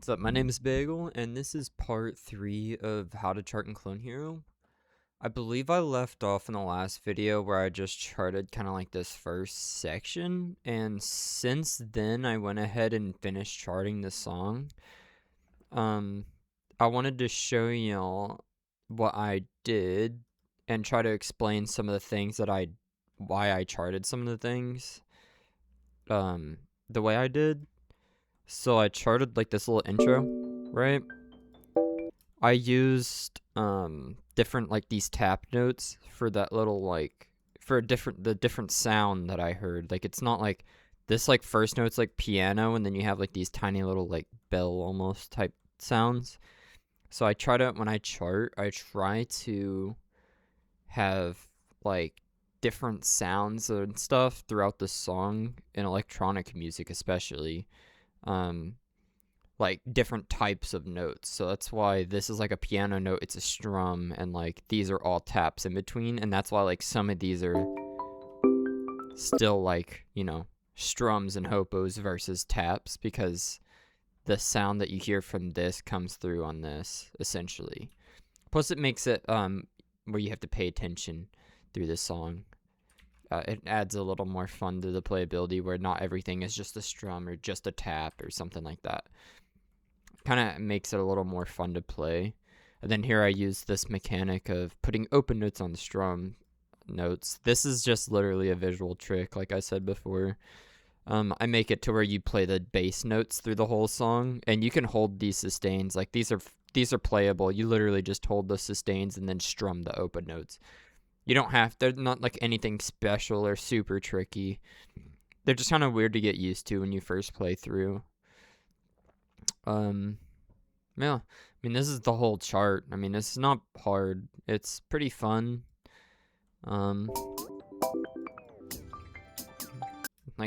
What's up? My name is Bagel, and this is part 3 of How to Chart in Clone Hero. I believe I left off in the last video where I just charted kind of like this first section, and since then I went ahead and finished charting the song. I wanted to show y'all what I did and try to explain some of the things why I charted some of the things, the way I did. So I charted like this little intro, right? I used different like these tap notes for that little like for the different sound that I heard. Like it's not like this like first note's like piano and then you have like these tiny little like bell almost type sounds. So I try to when I chart, I try to have like different sounds and stuff throughout the song in electronic music especially. Um like different types of notes. So that's why this is like a piano note, it's a strum, and like these are all taps in between, and that's why like some of these are still like, strums and hopos versus taps, because the sound that you hear from this comes through on this essentially. Plus it makes it where you have to pay attention through this song. It adds a little more fun to the playability where not everything is just a strum or just a tap or something like that. Kind of makes it a little more fun to play. And then here I use this mechanic of putting open notes on the strum notes. This is just literally a visual trick, like I said before. I make it to where you play the bass notes through the whole song, and you can hold these sustains. Like these are playable. You literally just hold the sustains and then strum the open notes. You don't have. They're not like anything special or super tricky. They're just kind of weird to get used to when you first play through. Yeah, I mean, this is the whole chart. I mean, this is not hard. It's pretty fun. Like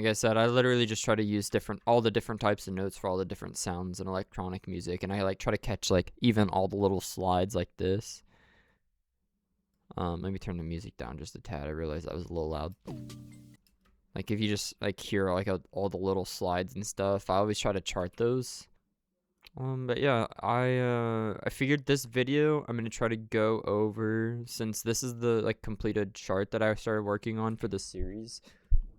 I said, I literally just try to use all the different types of notes for all the different sounds in electronic music, and I like try to catch like even all the little slides like this. Let me turn the music down just a tad. I realized that was a little loud. Like if you just like hear like all the little slides and stuff, I always try to chart those. But yeah, I figured this video I'm gonna try to go over, since this is the like completed chart that I started working on for the series.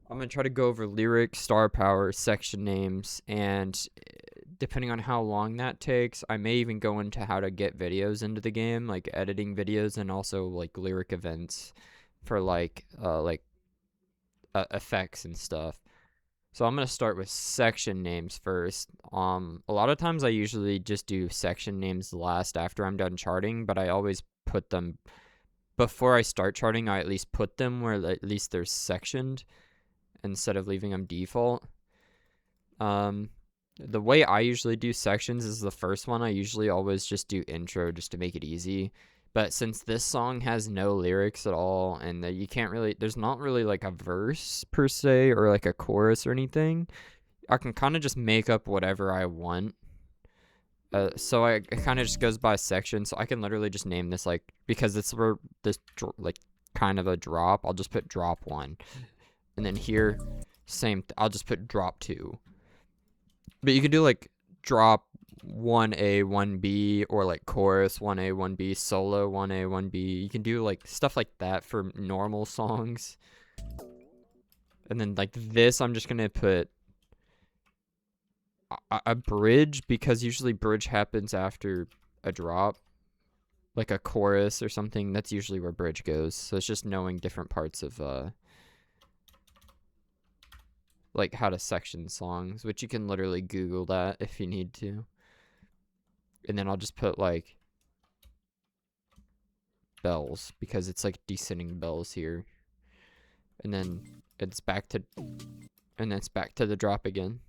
I'm gonna try to go over lyrics, star power, section names, and depending on how long that takes, I may even go into how to get videos into the game, like editing videos, and also like lyric events for like effects and stuff. So I'm going to start with section names first. A lot of times I usually just do section names last after I'm done charting, but I always put them before I start charting. I at least put them where at least they're sectioned instead of leaving them default. The way I usually do sections is the first one. I usually always just do intro just to make it easy. But since this song has no lyrics at all, and you can't really, there's not really like a verse per se or like a chorus or anything, I can kind of just make up whatever I want. So it kind of just goes by section. So I can literally just name this like, because it's where this like kind of a drop, I'll just put drop 1. And then here, I'll just put drop 2. But you can do like drop 1A, 1B, or like chorus 1A, 1B, solo 1A, 1B. You can do like stuff like that for normal songs. And then like this, I'm just gonna put a bridge, because usually bridge happens after a drop, like a chorus or something. That's usually where bridge goes. So it's just knowing different parts of like how to section songs, which you can literally Google that if you need to. And then I'll just put like bells, because it's like descending bells here. And then it's back to the drop again.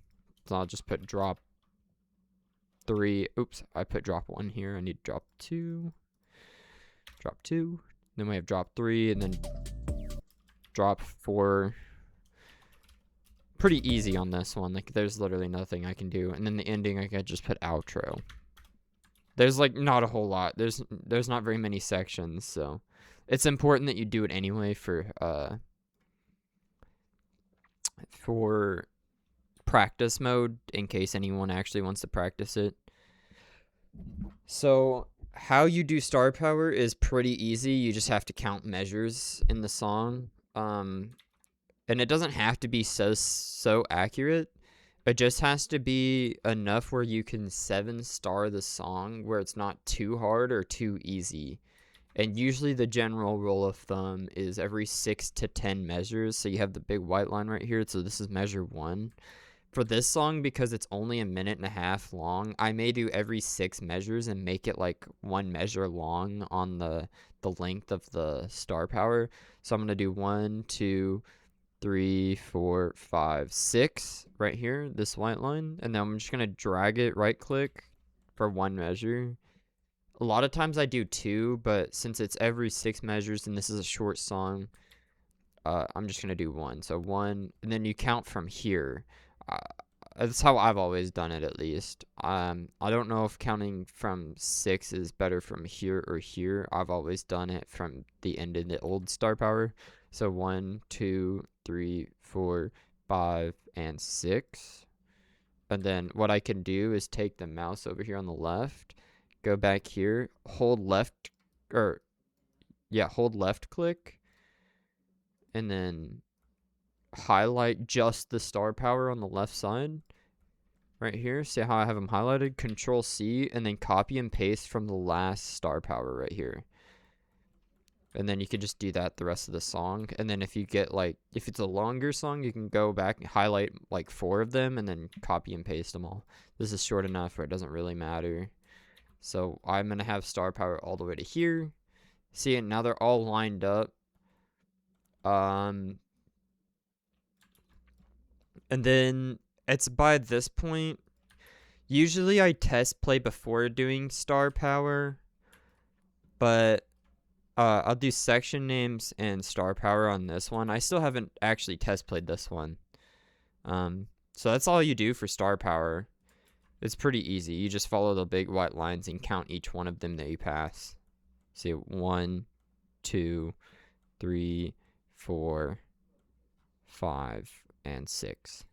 So I'll just put drop 3. Oops, I put drop 1 here. I need drop 2. Drop 2. Then we have drop 3, and then drop 4. Pretty easy on this one. Like there's literally nothing I can do. And then the ending, I could just put outro. There's like not a whole lot. There's not very many sections, so it's important that you do it anyway for practice mode, in case anyone actually wants to practice it. So how you do star power is pretty easy. You just have to count measures in the song. And it doesn't have to be so accurate. It just has to be enough where you can 7-star the song where it's not too hard or too easy. And usually the general rule of thumb is every 6 to 10 measures. So you have the big white line right here. So this is measure 1. For this song, because it's only 1.5 minutes long, I may do every 6 measures and make it like 1 measure long on the length of the star power. So I'm going to do 1, 2, 3, 4, 5, 6 right here, this white line. And then I'm just going to drag it, right click for 1 measure. A lot of times I do 2, but since it's every 6 measures and this is a short song, I'm just going to do 1. So 1, and then you count from here. Uh, that's how I've always done it, at least. I don't know if counting from 6 is better from here or here. I've always done it from the end of the old star power. So 1, 2, 3, 4, 5, and 6. And then what I can do is take the mouse over here on the left, go back here, hold left click, and then highlight just the star power on the left side right here. See how I have them highlighted? Control C, and then copy and paste from the last star power right here. And then you can just do that the rest of the song. And then if you get if it's a longer song, you can go back and highlight like 4 of them and then copy and paste them all. This is short enough where it doesn't really matter. So I'm going to have star power all the way to here. See it? Now they're all lined up. And then it's by this point. Usually I test play before doing star power. But I'll do section names and star power on this one. I still haven't actually test played this one. So that's all you do for star power. It's pretty easy. You just follow the big white lines and count each one of them that you pass. See, 1, 2, 3, 4, 5, and 6.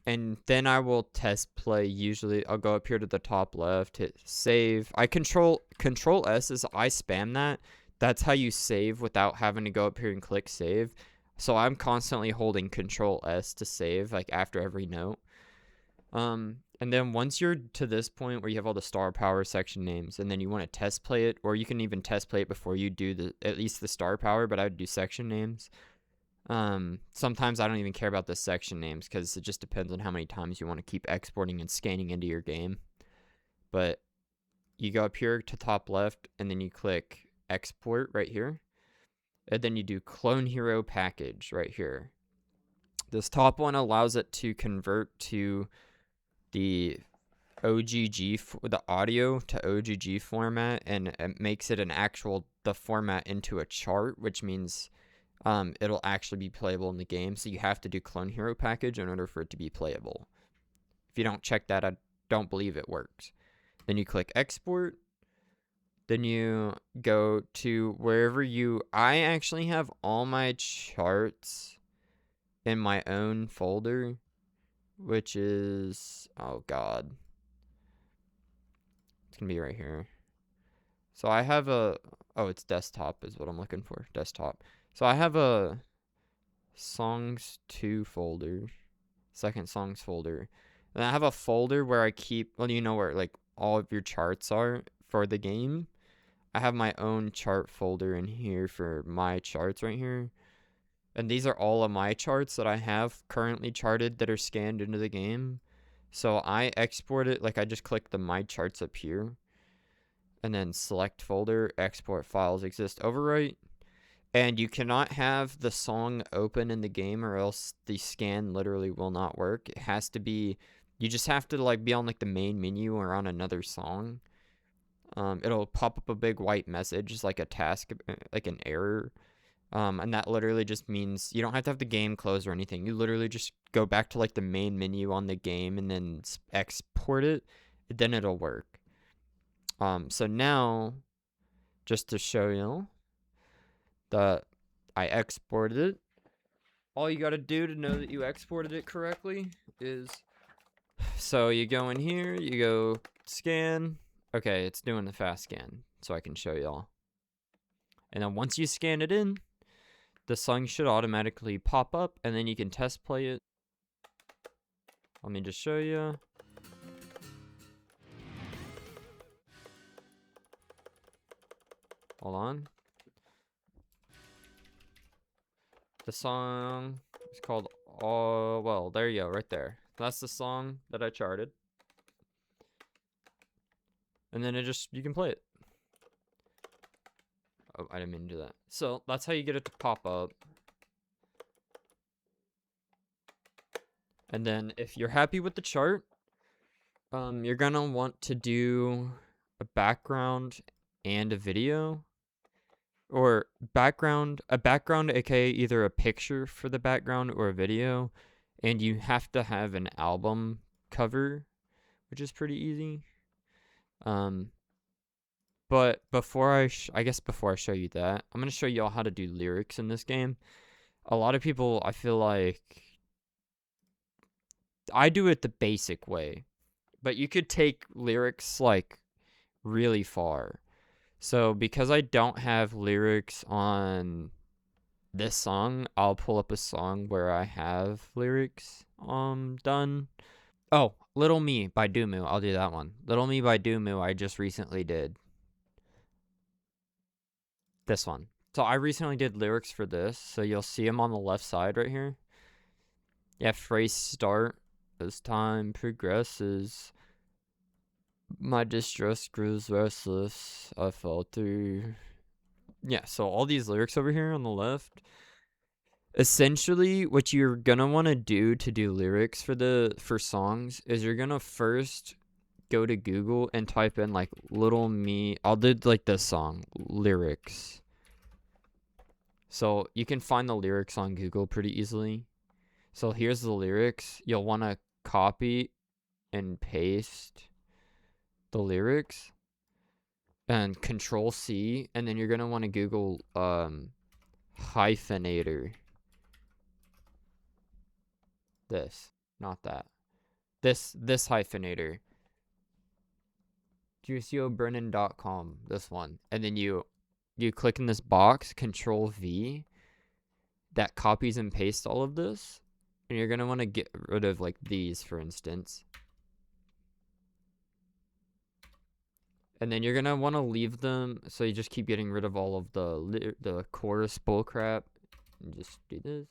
And then I will test play. Usually I'll go up here to the top left, hit save. I control S is I spam that. That's how you save without having to go up here and click save. So I'm constantly holding control S to save like after every note. And then once you're to this point where you have all the star power section names and then you want to test play it, or you can even test play it before you do at least the star power, but I would do section names. Sometimes I don't even care about the section names because it just depends on how many times you want to keep exporting and scanning into your game. But you go up here to top left and then you click export right here. And then you do clone hero package right here. This top one allows it to convert to the OGG, the audio to OGG format, and it makes it the format into a chart, which means it'll actually be playable in the game. So you have to do clone hero package in order for it to be playable. If you don't check that, I don't believe it works. Then you click export. Then you go to wherever I actually have all my charts in my own folder, which is, oh God. It's going to be right here. So I have it's desktop is what I'm looking for, desktop. So I have a songs 2 folder, second songs folder. And I have a folder where I keep, where like all of your charts are for the game. I have my own chart folder in here for my charts right here. And these are all of my charts that I have currently charted that are scanned into the game. So I export it, I just click the my charts up here. And then select folder, export files, exist, overwrite. And you cannot have the song open in the game or else the scan literally will not work. It has to be, you just have to be on the main menu or on another song. It'll pop up a big white message, like a task, like an error. And that literally just means you don't have to have the game closed or anything. You literally just go back to the main menu on the game and then export it. Then it'll work. So now, just to show you that I exported it, all you gotta do to know that you exported it correctly is So you go in here, you go scan. Okay, it's doing the fast scan, so I can show y'all. And then once you scan it in, the song should automatically pop up, and then you can test play it. Let me just show you. Hold on. The song is called Oh, well, there you go, right there. That's the song that I charted. And then you can play it. Oh, I didn't mean to do that. So that's how you get it to pop up. And then if you're happy with the chart, you're gonna want to do a background and a video. Or a background, aka either a picture for the background or a video. And you have to have an album cover, which is pretty easy. But before I guess before I show you that, I'm gonna show y'all how to do lyrics in this game. A lot of people, I feel like, I do it the basic way, but you could take lyrics like really far. So because I don't have lyrics on this song, I'll pull up a song where I have lyrics done. Oh, Little Me by Doomu. I'll do that one. Little Me by Doomu I just recently did. This one. So I recently did lyrics for this, so you'll see them on the left side right here. Yeah, phrase start. As time progresses, my distress grows restless. I fall through. Yeah, so all these lyrics over here on the left. Essentially, what you're gonna want to do lyrics for songs is you're gonna first go to Google and type in like Little Me. I'll do like this song lyrics. So you can find the lyrics on Google pretty easily. So here's the lyrics. You'll want to copy and paste the lyrics and Control C, and then you're gonna want to Google hyphenator. This, not that. This hyphenator. JuicioBrennan.com. This one, and then you click in this box, Control V. That copies and pastes all of this, and you're gonna want to get rid of like these, for instance. And then you're gonna want to leave them, so you just keep getting rid of all of the chorus bullcrap, and just do this,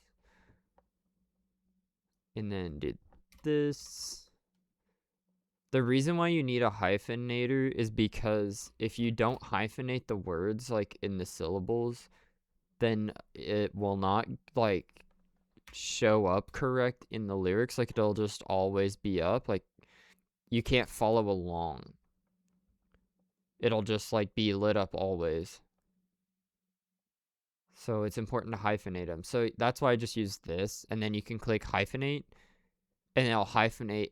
and then do this. The reason why you need a hyphenator is because if you don't hyphenate the words like in the syllables, then it will not like show up correct in the lyrics. Like it'll just always be up. Like you can't follow along. It'll just like be lit up always. So it's important to hyphenate them. So that's why I just use this, and then you can click hyphenate, and it'll hyphenate.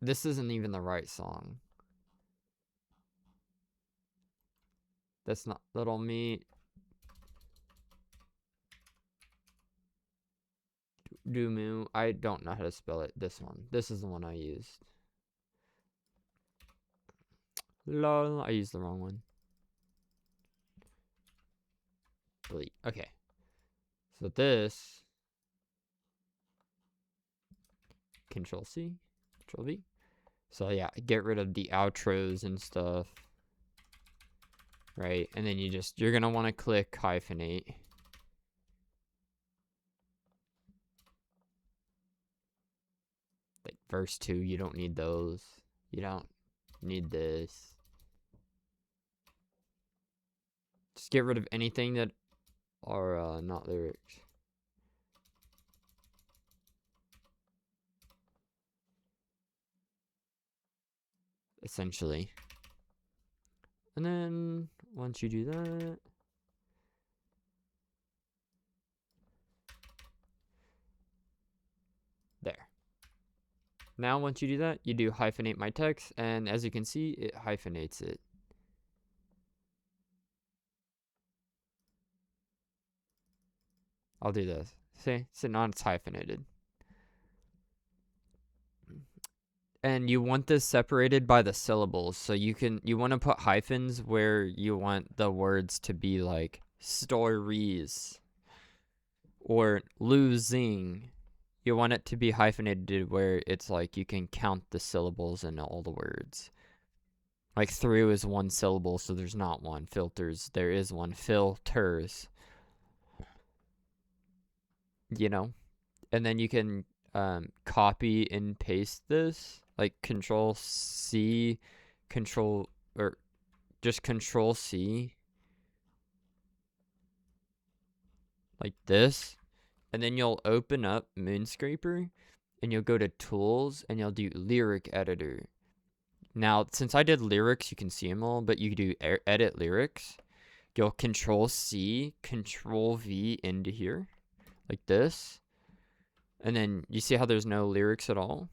This isn't even the right song. That's not Little Me. Doomu. I don't know how to spell it. This one. This is the one I used. Lol. I used the wrong one. Delete. Okay. So this. Control C. Control V. So yeah, get rid of the outros and stuff. Right. And then you're going to want to click hyphenate. Like verse 2, you don't need those. You don't need this. Just get rid of anything that are not lyrics. Essentially. And then once you do that, there. Now once you do that, you do hyphenate my text, and as you can see, it hyphenates it. I'll do this. See? So now it's hyphenated. And you want this separated by the syllables. So you want to put hyphens where you want the words to be like stories or losing. You want it to be hyphenated where it's like you can count the syllables in all the words. Like through is one syllable, so there's not one. Filters, there is one. Filters. You know? And then you can copy and paste this. Like Control C, Control C. Like this. And then you'll open up Moonscraper and you'll go to Tools and you'll do Lyric Editor. Now, since I did lyrics, you can see them all, but you do edit lyrics. You'll Control C, Control V into here, like this. And then you see how there's no lyrics at all?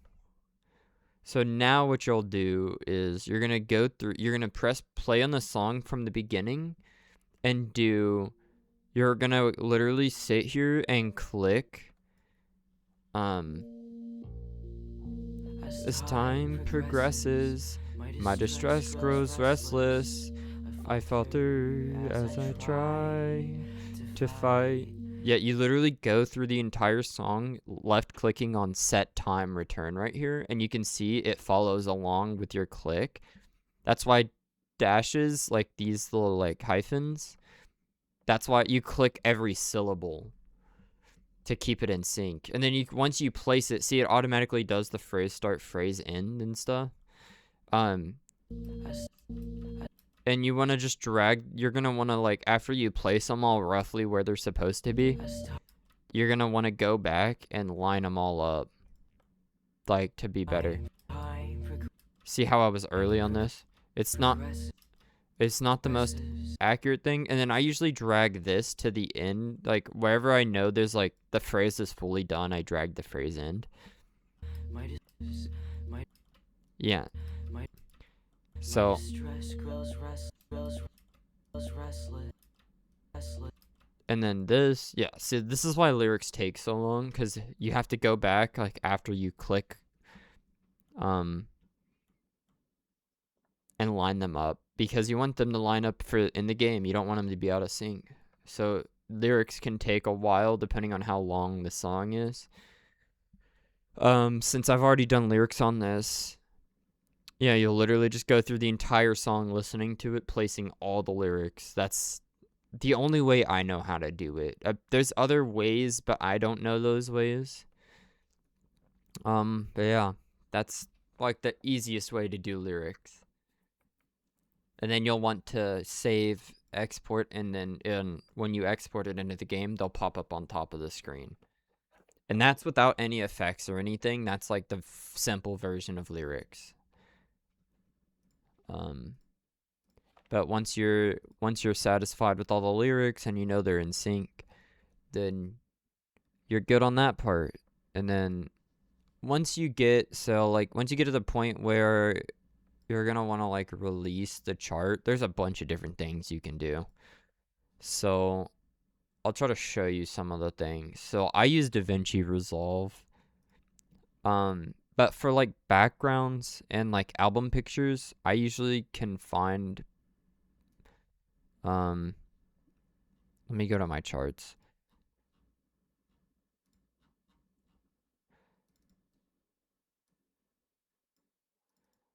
So now what you'll do is you're going to press play on the song from the beginning and you're going to literally sit here and click, as time progresses, my distress grows restless. I falter as I try to fight. Yeah, you literally go through the entire song, left clicking on set time return right here, and you can see it follows along with your click. That's why dashes, like these little like hyphens, that's why you click every syllable to keep it in sync. And then once you place it, see it automatically does the phrase start, phrase end and stuff. And you want to just drag, you're going to want to like, after you place them all roughly where they're supposed to be, you're going to want to go back and line them all up, like, to be better. See how I was early on this? It's not the most accurate thing. And then I usually drag this to the end, like wherever I know there's like the phrase is fully done, I drag the phrase end. Yeah. So and then this, yeah, see, this is why lyrics take so long, because you have to go back like after you click and line them up, because you want them to line up for in the game. You don't want them to be out of sync. So lyrics can take a while depending on how long the song is. Since I've already done lyrics on this, yeah, you'll literally just go through the entire song listening to it, placing all the lyrics. That's the only way I know how to do it. There's other ways, but I don't know those ways. But yeah, that's like the easiest way to do lyrics. And then you'll want to save, export, and then when you export it into the game, they'll pop up on top of the screen. And that's without any effects or anything. That's like the simple version of lyrics. But once you're satisfied with all the lyrics and you know they're in sync, then you're good on that part. And then once you get to the point where you're gonna want to like release the chart, there's a bunch of different things you can do. So I'll try to show you some of the things. So I use DaVinci Resolve. But for like backgrounds and like album pictures, I usually can find, let me go to my charts.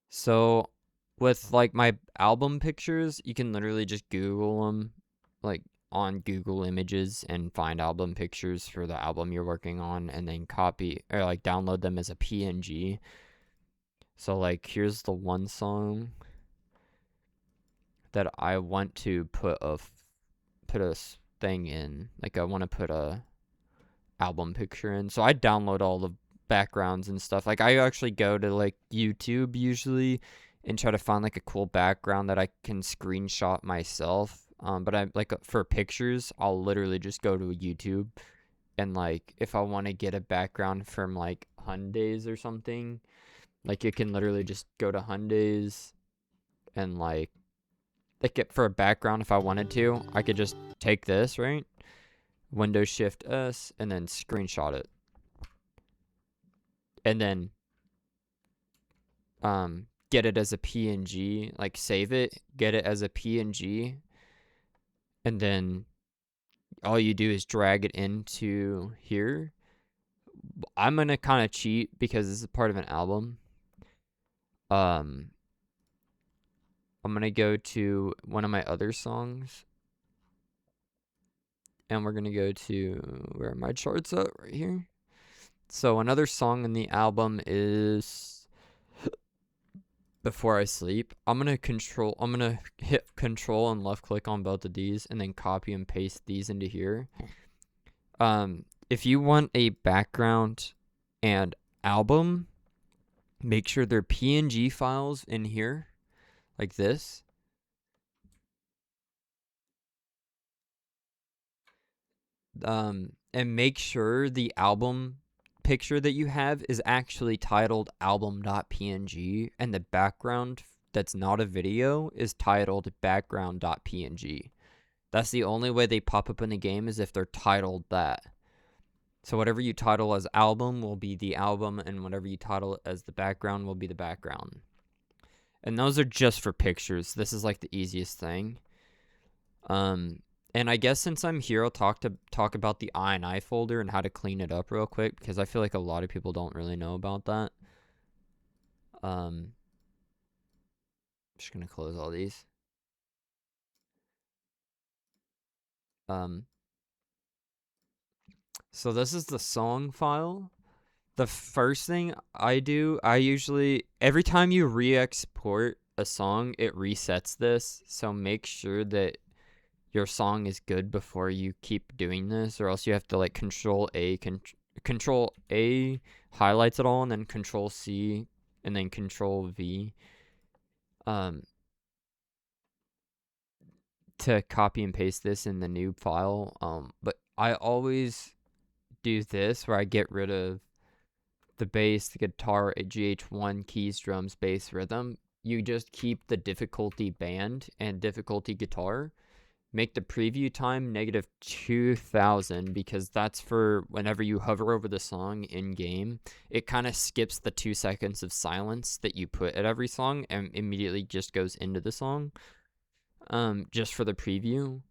So with like my album pictures, you can literally just Google them, like on Google Images, and find album pictures for the album you're working on, and then copy or like download them as a PNG. So like here's the one song that I want to put a thing in, like I want to put a album picture in. So I download all the backgrounds and stuff. Like I actually go to like YouTube usually and try to find like a cool background that I can screenshot myself. But I like for pictures, I'll literally just go to YouTube, and like if I want to get a background from like Hyundai's or something, like you can literally just go to Hyundai's and like it for a background. If I wanted to, I could just take this, right? Windows Shift S and then screenshot it. And then get it as a PNG, like save it, get it as a PNG, and then all you do is drag it into here. I'm gonna kind of cheat because this is part of an album. I'm gonna go to one of my other songs, and we're gonna go to where are my charts at? Right here. So another song in the album is Before I Sleep. I'm gonna hit control and left click on both of these and then copy and paste these into here. If you want a background and album, make sure they're PNG files in here, like this. And make sure the album picture that you have is actually titled album.png, and the background that's not a video is titled background.png. That's the only way they pop up in the game, is if they're titled that. So whatever you title as album will be the album, and whatever you title it as the background will be the background. And those are just for pictures. This is like the easiest thing. And I guess since I'm here, I'll talk about the INI folder and how to clean it up real quick, because I feel like a lot of people don't really know about that. I'm just gonna close all these. So this is the song file. The first thing I do, every time you re-export a song, it resets this. So make sure that your song is good before you keep doing this, or else you have to like control A highlights it all, and then control C and then control V to copy and paste this in the new file. But I always do this where I get rid of the bass, the guitar, GH1, keys, drums, bass, rhythm. You just keep the difficulty band and difficulty guitar. Make the preview time -2000, because that's for whenever you hover over the song in game, it kind of skips the 2 seconds of silence that you put at every song and immediately just goes into the song. Just for the preview.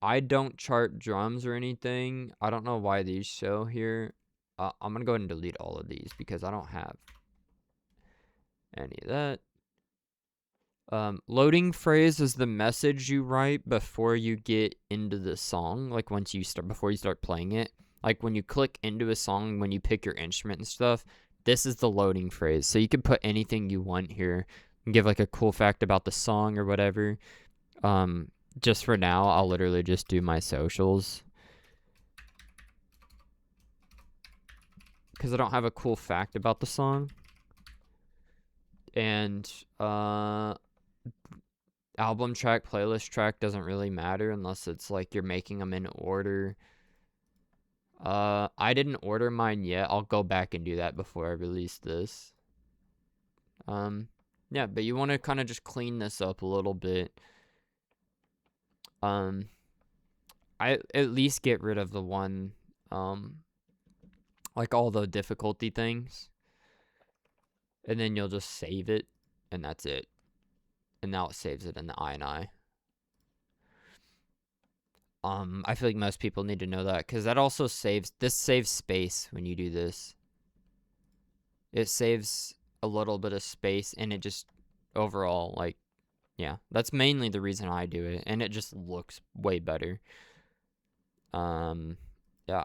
I don't chart drums or anything. I don't know why these show here. I'm gonna go ahead and delete all of these because I don't have any of that. Loading phrase is the message you write before you get into the song, like before you start playing it. Like when you click into a song, when you pick your instrument and stuff, this is the loading phrase. So you can put anything you want here and give like a cool fact about the song or whatever. Just for now, I'll literally just do my socials, because I don't have a cool fact about the song. And album track, playlist track doesn't really matter unless it's like you're making them in order. I didn't order mine yet. I'll go back and do that before I release this. Yeah, but you want to kind of just clean this up a little bit. I at least get rid of the one, like all the difficulty things, and then you'll just save it, and that's it. And now it saves it in the INI. I feel like most people need to know that, because that also saves space when you do this. It saves a little bit of space, and it just overall, like, yeah, that's mainly the reason I do it, and it just looks way better. Yeah.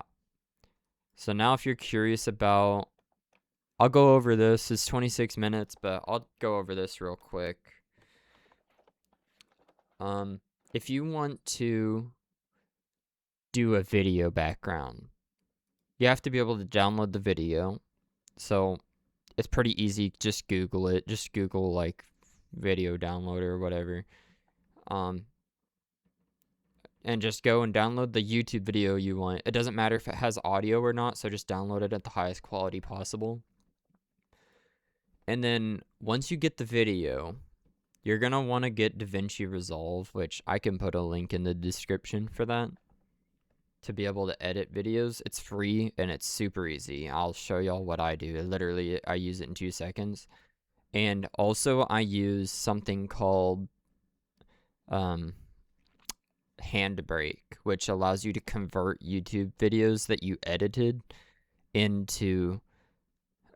So now if you're curious about, I'll go over this. It's 26 minutes, but I'll go over this real quick. If you want to do a video background, you have to be able to download the video. So it's pretty easy. Just Google it. Just Google like video downloader or whatever. And just go and download the YouTube video you want. It doesn't matter if it has audio or not, so just download it at the highest quality possible. And then once you get the video, you're going to want to get DaVinci Resolve, which I can put a link in the description for that. to be able to edit videos. It's free and it's super easy. I'll show y'all what I do. Literally, I use it in 2 seconds. And also, I use something called um, Handbrake, which allows you to convert YouTube videos that you edited into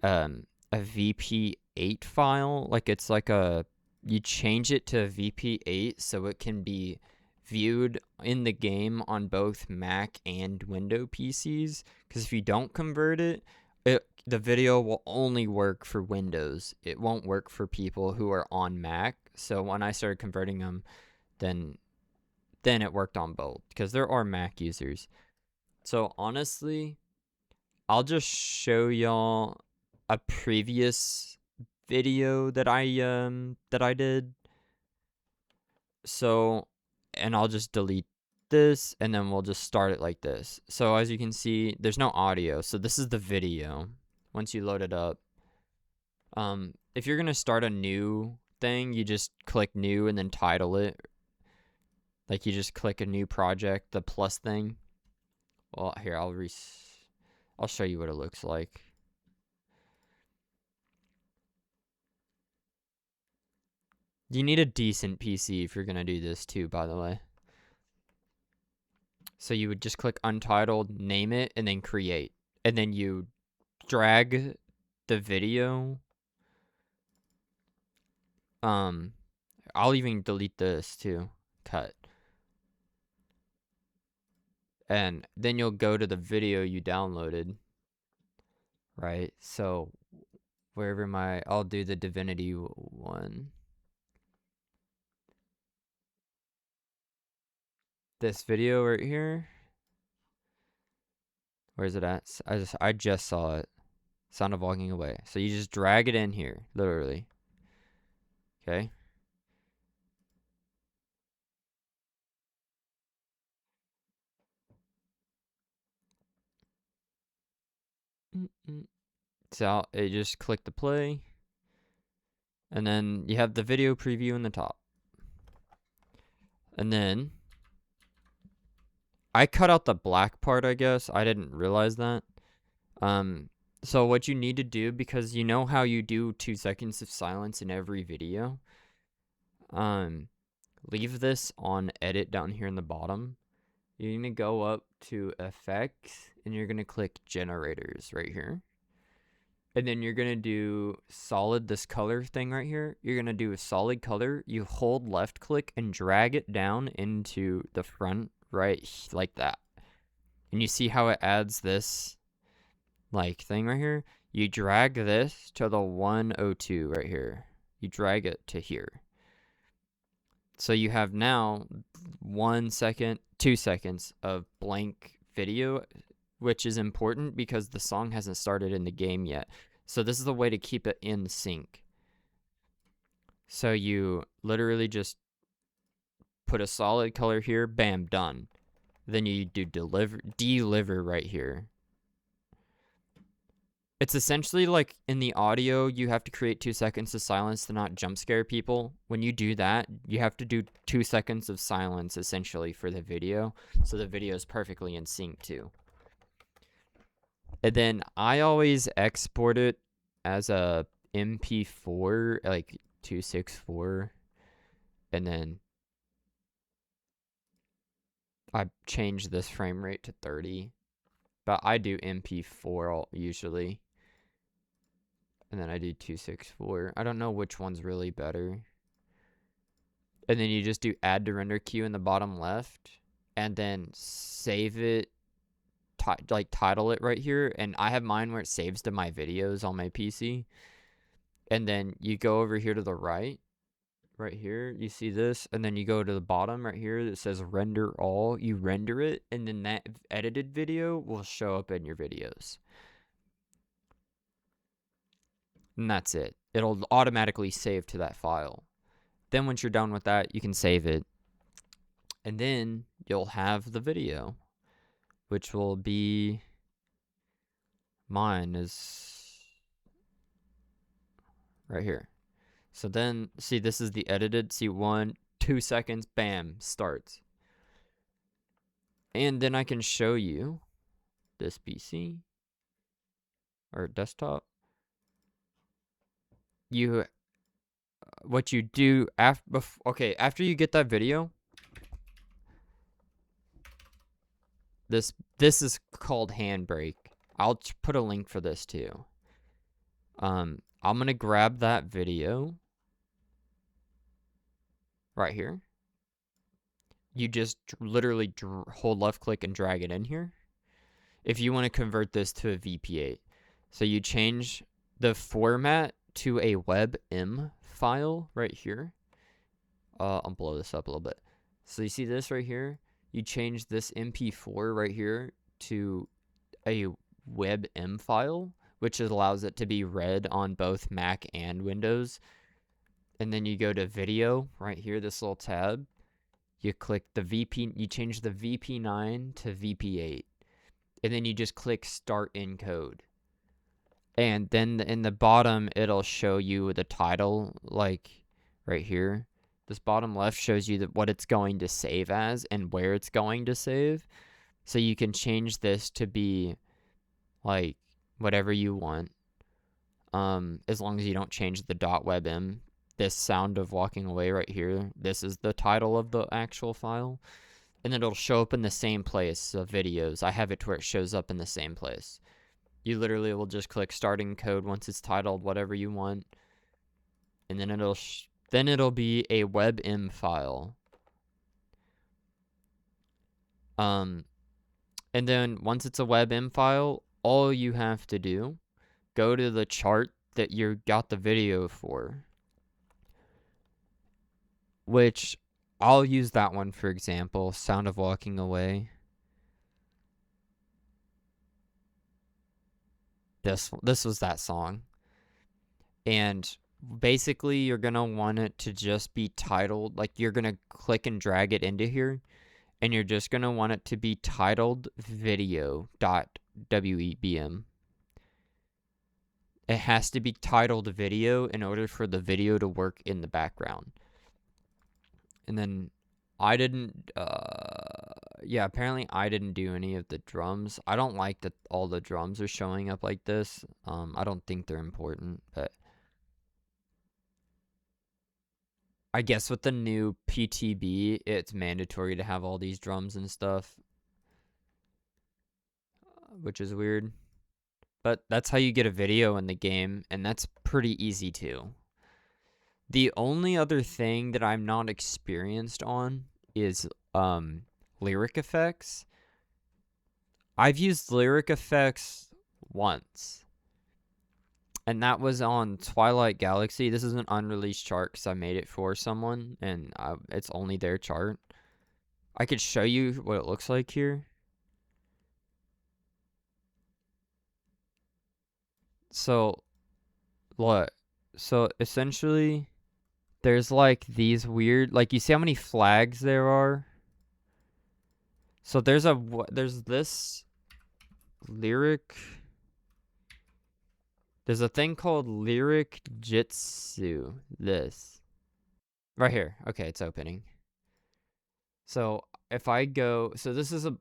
a VP8 file. Like it's like you change it to VP8 so it can be viewed in the game on both Mac and Windows PCs. Because if you don't convert it, the video will only work for Windows. It won't work for people who are on Mac. So when I started converting them, then it worked on both because there are Mac users. So honestly, I'll just show y'all a previous video that I did. So, and I'll just delete this and then we'll just start it like this. So as you can see, there's no audio. So this is the video. Once you load it up, if you're gonna start a new thing, you just click new and then title it. Like you just click a new project, the plus thing. Well, here I'll show you what it looks like. You need a decent PC if you're gonna do this too, by the way. So you would just click untitled, name it, and then create. And then you drag the video. I'll even delete this too. Cut. And then you'll go to the video you downloaded. Right? So wherever I'll do the Divinity one. This video right here. Where's it at? I just saw it. Sound of Walking Away. So you just drag it in here, literally. Okay? So you just click the play. And then you have the video preview in the top. And then I cut out the black part, I guess. I didn't realize that. So what you need to do, because you know how you do 2 seconds of silence in every video, leave this on edit down here in the bottom. You're gonna go up to effects and you're gonna click generators right here. And then you're gonna do solid, this color thing right here. You're gonna do a solid color. You hold left click and drag it down into the front right like that. And you see how it adds this like thing right here? You drag this to the 102 right here. You drag it to here. So you have now 1 second, 2 seconds of blank video, which is important because the song hasn't started in the game yet. So this is the way to keep it in sync. So you literally just put a solid color here, bam, done. Then you do deliver right here. It's essentially like in the audio, you have to create 2 seconds of silence to not jump scare people. When you do that, you have to do 2 seconds of silence essentially for the video. So the video is perfectly in sync too. And then I always export it as a MP4, like 264. And then I change this frame rate to 30. But I do MP4 usually. And then I do 264. I don't know which one's really better. And then you just do add to render queue in the bottom left. And then save it, like title it right here. And I have mine where it saves to my videos on my PC. And then you go over here to the right here, you see this, and then you go to the bottom right here that says render all. You render it, and then that edited video will show up in your videos. And that's it. It'll automatically save to that file. Then once you're done with that, you can save it. And then you'll have the video, which will be mine is right here. So then, see, this is the edited. See, 1, 2 seconds, bam, starts. And then I can show you this PC or desktop. What you do after you get that video, this is called Handbrake. I'll put a link for this too. I'm gonna grab that video right here. You just literally hold left click and drag it in here. If you want to convert this to a VP8, so you change the format to a WebM file right here. I'll blow this up a little bit. So you see this right here? You change this MP4 right here to a WebM file, which allows it to be read on both Mac and Windows. And then you go to video right here, this little tab. You click the VP, you change the VP9 to VP8. And then you just click start encode. And then in the bottom, it'll show you the title, like right here. This bottom left shows you what it's going to save as and where it's going to save. So you can change this to be like whatever you want. As long as you don't change the .webm. This sound of walking away right here, this is the title of the actual file. And it'll show up in the same place of videos. I have it to where it shows up in the same place. You literally will just click start encode once it's titled whatever you want. And then it'll be a WebM file. And then once it's a WebM file, all you have to do, go to the chart that you got the video for, which I'll use that one for example, Sound of Walking Away. This was that song. And basically you're going to want it to just be titled, like you're going to click and drag it into here, and you're just going to want it to be titled video.webm. It has to be titled video in order for the video to work in the background. And then apparently I didn't do any of the drums. I don't like that all the drums are showing up like this. I don't think they're important, but I guess with the new PTB, it's mandatory to have all these drums and stuff, which is weird. But that's how you get a video in the game, and that's pretty easy too. The only other thing that I'm not experienced on is lyric effects. I've used lyric effects once, and that was on Twilight Galaxy. This is an unreleased chart because I made it for someone, and it's only their chart. I could show you what it looks like here. So, what? So essentially, there's like these weird, like you see how many flags there are? So there's this lyric. There's a thing called lyric jitsu. This. Right here. Okay, it's opening. So if I go, so this is a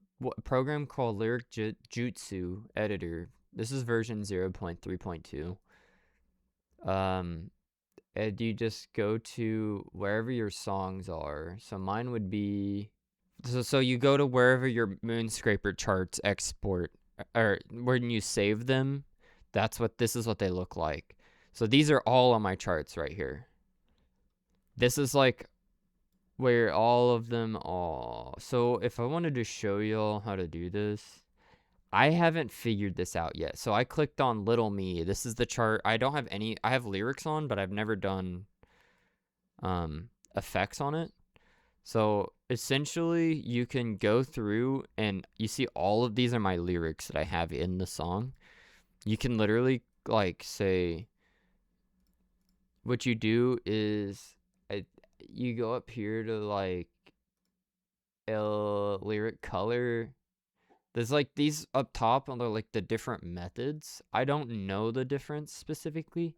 program called Lyric Jutsu Editor. This is version 0.3.2. And you just go to wherever your songs are. So mine would be, so you go to wherever your Moonscraper charts export, or when you save them, this is what they look like. So these are all on my charts right here. This is like where all of them are. So if I wanted to show y'all how to do this, I haven't figured this out yet. So I clicked on Little Me. This is the chart. I have lyrics on, but I've never done effects on it. So essentially you can go through and you see all of these are my lyrics that I have in the song. You can literally like say, what you do is you go up here to like lyric color. There's like these up top and they're like the different methods. I don't know the difference specifically.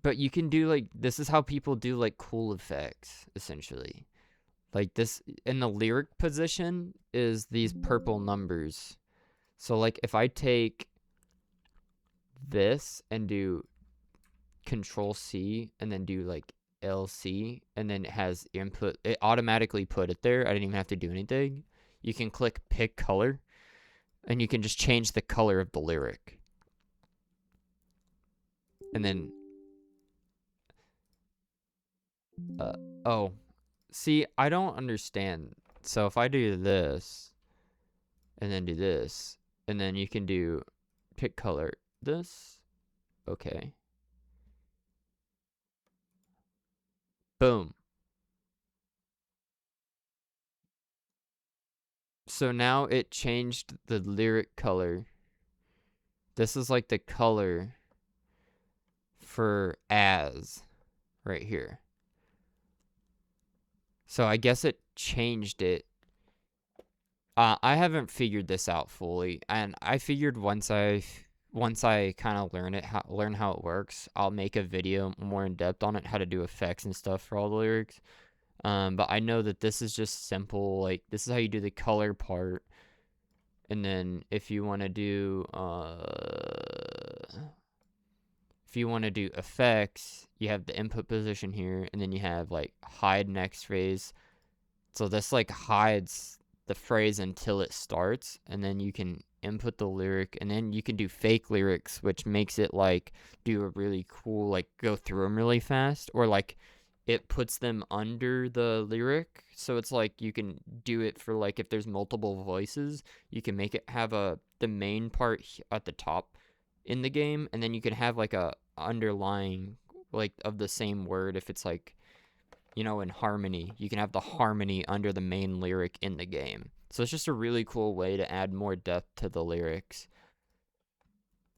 But you can do like, this is how people do like cool effects essentially. Like this in the lyric position is these purple numbers. So like if I take this and do Control C and then do like LC and then it has input, it automatically put it there. I didn't even have to do anything. You can click pick color and you can just change the color of the lyric. And then oh, see, I don't understand. So if I do this and then do this and then you can do pick color this. Okay. Boom. So now it changed the lyric color. This is like the color for as right here. So I guess it changed it. I haven't figured this out fully, and I figured once I kind of learn how it works, I'll make a video more in depth on it, how to do effects and stuff for all the lyrics. But I know that this is just simple. Like this is how you do the color part, and then if you want to do effects, you have the input position here, and then you have like hide next phrase. So this like hides the phrase until it starts, and then you can input the lyric, and then you can do fake lyrics, which makes it like do a really cool, like go through them really fast, or like it puts them under the lyric. So it's like you can do it for like if there's multiple voices, you can make it have the main part at the top in the game, and then you can have like a underlying like of the same word. If it's like, you know, in harmony, you can have the harmony under the main lyric in the game. So it's just a really cool way to add more depth to the lyrics.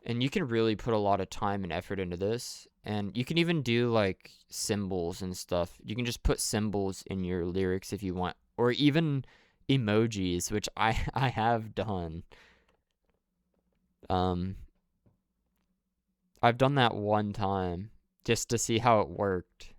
And you can really put a lot of time and effort into this. And you can even do like symbols and stuff. You can just put symbols in your lyrics if you want, or even emojis, which I have done. I've done that one time just to see how it worked.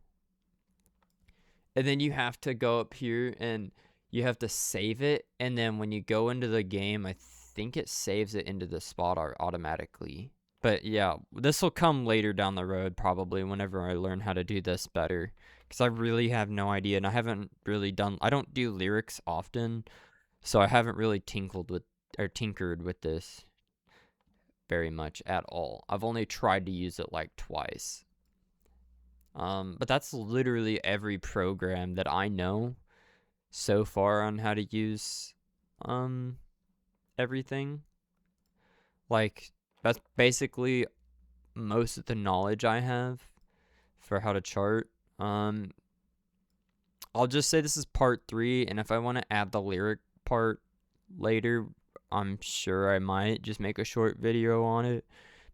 And then you have to go up here and you have to save it. And then when you go into the game, I think it saves it into the spot art automatically. But yeah, this will come later down the road probably whenever I learn how to do this better. Because I really have no idea. And I haven't really I don't do lyrics often. So I haven't really tinkered with this very much at all. I've only tried to use it like twice. But that's literally every program that I know so far on how to use everything. Like that's basically most of the knowledge I have for how to chart. I'll just say this is part 3, and if I want to add the lyric part later, I'm sure I might just make a short video on it.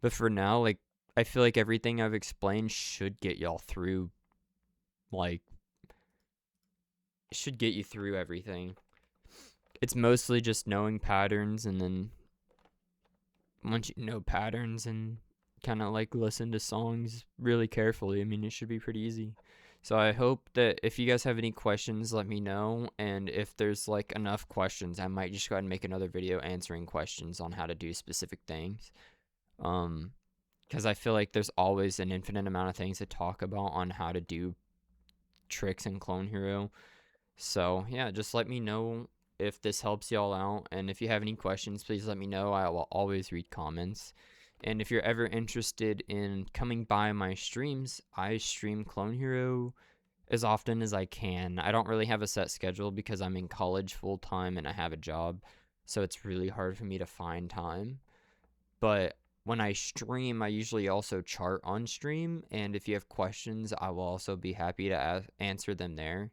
But for now, like I feel like everything I've explained should get y'all through, like should get you through everything. It's mostly just knowing patterns, and then once you know patterns and kind of like listen to songs really carefully, I mean, it should be pretty easy. So I hope that if you guys have any questions, let me know. And if there's like enough questions, I might just go ahead and make another video answering questions on how to do specific things. Because I feel like there's always an infinite amount of things to talk about on how to do tricks in Clone Hero. So yeah, just let me know if this helps y'all out, and if you have any questions, please let me know. I will always read comments. And if you're ever interested in coming by my streams, I stream Clone Hero as often as I can. I don't really have a set schedule because I'm in college full time and I have a job, so it's really hard for me to find time. But when I stream, I usually also chart on stream, and if you have questions, I will also be happy to answer them there.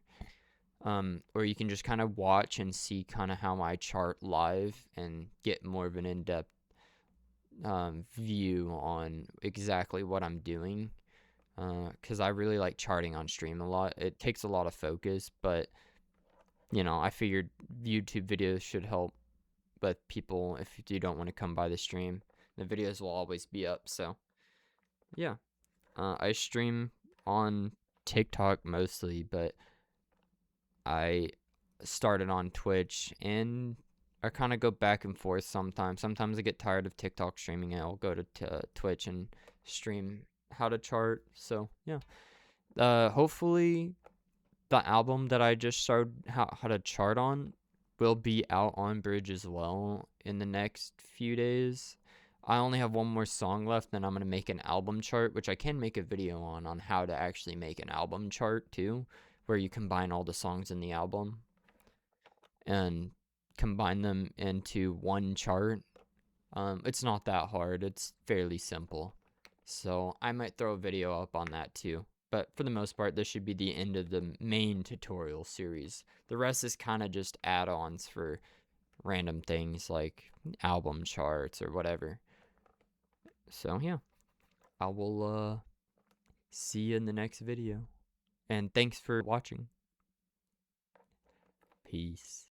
Or you can just kind of watch and see kind of how I chart live and get more of an in-depth view on exactly what I'm doing. Because I really like charting on stream a lot. It takes a lot of focus, but you know, I figured YouTube videos should help with people if you don't want to come by the stream. The videos will always be up, so yeah. I stream on TikTok mostly, but I started on Twitch, and I kind of go back and forth sometimes. Sometimes I get tired of TikTok streaming, and I'll go to Twitch and stream how to chart. So yeah, hopefully the album that I just showed how to chart on will be out on Bridge as well in the next few days. I only have one more song left, then I'm going to make an album chart, which I can make a video on how to actually make an album chart too, where you combine all the songs in the album and combine them into one chart. It's not that hard, it's fairly simple. So I might throw a video up on that too. But for the most part, this should be the end of the main tutorial series. The rest is kind of just add-ons for random things like album charts or whatever. So yeah, I will see you in the next video. And thanks for watching. Peace.